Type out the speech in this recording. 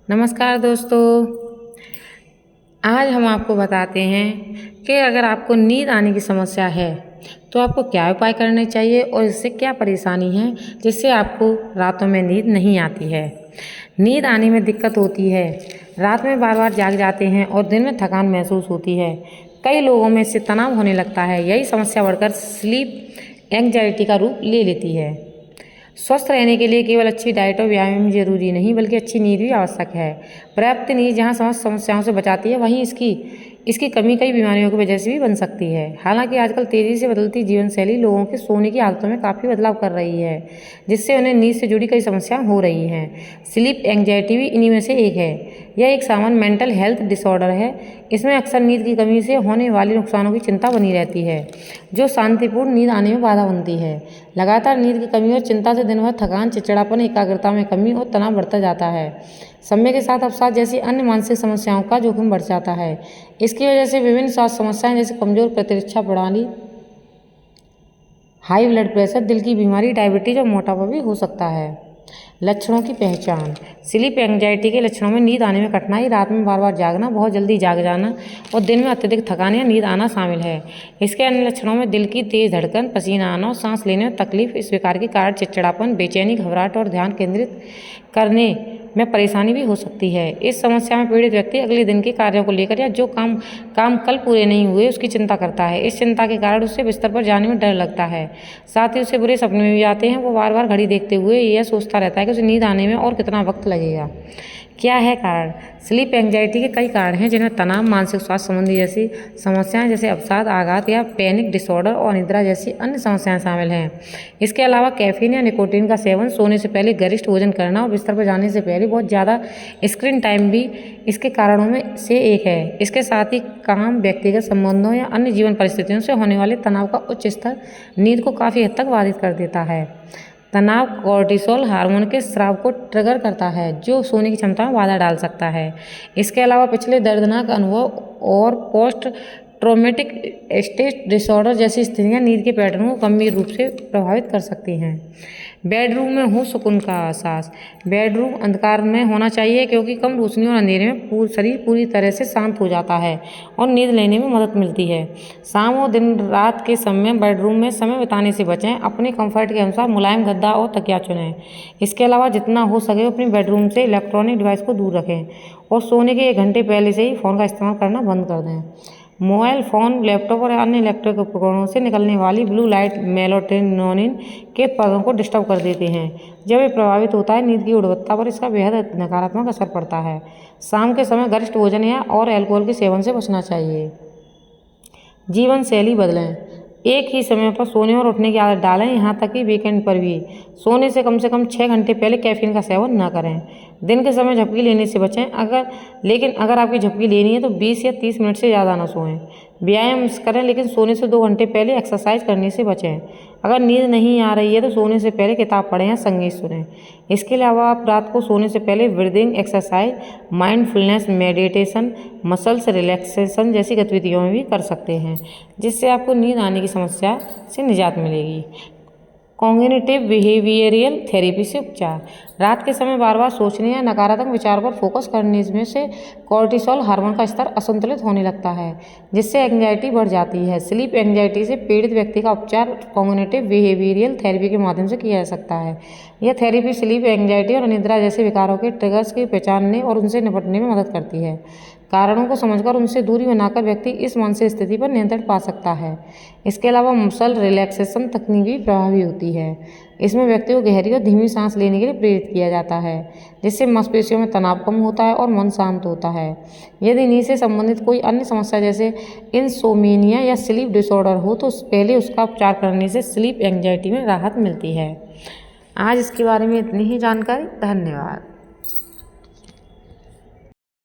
नमस्कार दोस्तों। आज हम आपको बताते हैं कि अगर आपको नींद आने की समस्या है तो आपको क्या उपाय करने चाहिए और इससे क्या परेशानी है जिससे आपको रातों में नींद नहीं आती है। नींद आने में दिक्कत होती है, रात में बार बार जाग जाते हैं और दिन में थकान महसूस होती है। कई लोगों में इससे तनाव होने लगता है। यही समस्या बढ़कर स्लीप एंग्जाइटी का रूप ले लेती है। स्वस्थ रहने के लिए केवल अच्छी डाइट और व्यायाम ही जरूरी नहीं बल्कि अच्छी नींद भी आवश्यक है। पर्याप्त नींद जहाँ समस्त समस्याओं से बचाती है वहीं इसकी कमी कई बीमारियों की वजह से भी बन सकती है। हालांकि आजकल तेज़ी से बदलती जीवन शैली लोगों के सोने की आदतों में काफ़ी बदलाव कर रही है, जिससे उन्हें नींद से जुड़ी कई समस्याएं हो रही हैं। स्लीप एंग्जाइटी भी इन्हीं में से एक है। यह एक सामान्य मेंटल हेल्थ डिसऑर्डर है। इसमें अक्सर नींद की कमी से होने वाले नुकसानों की चिंता बनी रहती है, जो शांतिपूर्ण नींद आने में बाधा बनती है। लगातार नींद की कमी और चिंता से दिन भर थकान, चिड़चिड़ापन, एकाग्रता में कमी और तनाव बढ़ता जाता है। समय के साथ अवसाद जैसी अन्य मानसिक समस्याओं का जोखिम बढ़ जाता है। इसकी वजह से विभिन्न स्वास्थ्य समस्याएं जैसे कमजोर प्रतिरक्षा प्रणाली, हाई ब्लड प्रेशर, दिल की बीमारी, डायबिटीज और मोटापा भी हो सकता है। लक्षणों की पहचान। स्लीप एंग्जाइटी के लक्षणों में नींद आने में कठिनाई, रात में बार बार जागना, बहुत जल्दी जाग जाना और दिन में अत्यधिक थकान या नींद आना शामिल है। इसके अन्य लक्षणों में दिल की तेज धड़कन, पसीना आना और सांस लेने में तकलीफ, इस प्रकार के कारण चिड़चिड़ापन, बेचैनी, घबराहट और ध्यान केंद्रित करने में परेशानी भी हो सकती है। इस समस्या में पीड़ित व्यक्ति अगले दिन के कार्यों को लेकर या जो काम कल पूरे नहीं हुए उसकी चिंता करता है। इस चिंता के कारण उससे बिस्तर पर जाने में डर लगता है। साथ ही उसे बुरे सपने भी आते हैं। वो बार बार घड़ी देखते हुए यह सोचता रहता है कि उसे नींद आने में और कितना वक्त लगेगा। क्या है कारण? स्लीप एंग्जाइटी के कई कारण हैं, जिनमें तनाव, मानसिक स्वास्थ्य संबंधी जैसी समस्याएं जैसे अवसाद, आघात या पैनिक डिसऑर्डर और निद्रा जैसी अन्य समस्याएं शामिल हैं। इसके अलावा कैफीन या निकोटीन का सेवन, सोने से पहले गरिष्ठ भोजन करना और बिस्तर पर जाने से पहले बहुत ज़्यादा स्क्रीन टाइम भी इसके कारणों में से एक है। इसके साथ ही काम, व्यक्तिगत संबंधों या अन्य जीवन परिस्थितियों से होने वाले तनाव का उच्च स्तर नींद को काफ़ी हद तक बाधित कर देता है। तनाव कॉर्टिसोल हार्मोन के स्राव को ट्रिगर करता है, जो सोने की क्षमता में बाधा डाल सकता है। इसके अलावा पिछले दर्दनाक अनुभव और पोस्ट ट्रॉमेटिक स्ट्रेस डिसऑर्डर जैसी स्थितियां नींद के पैटर्न को गंभीर रूप से प्रभावित कर सकती हैं। बेडरूम में हो सुकून का एहसास। बेडरूम अंधकार में होना चाहिए क्योंकि कम रोशनी और अंधेरे में शरीर पूरी तरह से शांत हो जाता है और नींद लेने में मदद मिलती है। शाम और दिन रात के समय बेडरूम में समय बिताने से बचें। अपने कंफर्ट के अनुसार मुलायम गद्दा और तकिया चुनें। इसके अलावा जितना हो सके अपने बेडरूम से इलेक्ट्रॉनिक डिवाइस को दूर रखें और सोने के 1 घंटे पहले से ही फ़ोन का इस्तेमाल करना बंद कर दें। मोबाइल फ़ोन, लैपटॉप और अन्य इलेक्ट्रॉनिक उपकरणों से निकलने वाली ब्लू लाइट मेलाटोनिन के उत्पादन को डिस्टर्ब कर देते हैं। जब ये प्रभावित होता है, नींद की गुणवत्ता पर इसका बेहद नकारात्मक असर पड़ता है। शाम के समय गरिष्ठ भोजन या और अल्कोहल के सेवन से बचना चाहिए। जीवन शैली बदलें। एक ही समय पर सोने और उठने की आदत डालें, यहाँ तक कि वीकेंड पर भी। सोने से कम 6 घंटे पहले कैफीन का सेवन न करें। दिन के समय झपकी लेने से बचें। लेकिन अगर आपकी झपकी लेनी है तो 20 या 30 मिनट से ज़्यादा न सोएं। व्यायाम करें, लेकिन सोने से 2 घंटे पहले एक्सरसाइज करने से बचें। अगर नींद नहीं आ रही है तो सोने से पहले किताब पढ़ें या संगीत सुनें। इसके अलावा आप रात को सोने से पहले breathing exercise, mindfulness meditation, muscles relaxation जैसी गतिविधियों में भी कर सकते हैं, जिससे आपको नींद आने की समस्या से निजात मिलेगी। कॉग्निटिव बिहेवियरल थेरेपी से उपचार। रात के समय बार बार सोचने या नकारात्मक विचार पर फोकस करने में से कॉर्टिसोल हार्मोन का स्तर असंतुलित होने लगता है, जिससे एंग्जाइटी बढ़ जाती है। स्लीप एंग्जाइटी से पीड़ित व्यक्ति का उपचार कॉग्निटिव बिहेवियरल थेरेपी के माध्यम से किया जा सकता है। यह थेरेपी स्लीप एंग्जाइटी और अनिद्रा जैसे विकारों के ट्रिगर्स की पहचानने और उनसे निपटने में मदद करती है। कारणों को समझकर उनसे दूरी बनाकर व्यक्ति इस मानसिक स्थिति पर नियंत्रण पा सकता है। इसके अलावा मसल रिलैक्सेशन तकनीक भी प्रभावी होती है। इसमें व्यक्ति को गहरी और धीमी सांस लेने के लिए प्रेरित किया जाता है, जिससे मांसपेशियों में तनाव कम होता है और मन शांत होता है। यदि नींद से संबंधित कोई अन्य समस्या जैसे इंसोमेनिया या स्लीप डिसऑर्डर हो तो पहले उसका उपचार करने से स्लीप एंग्जाइटी में राहत मिलती है। आज इसके बारे में इतनी ही जानकारी। धन्यवाद।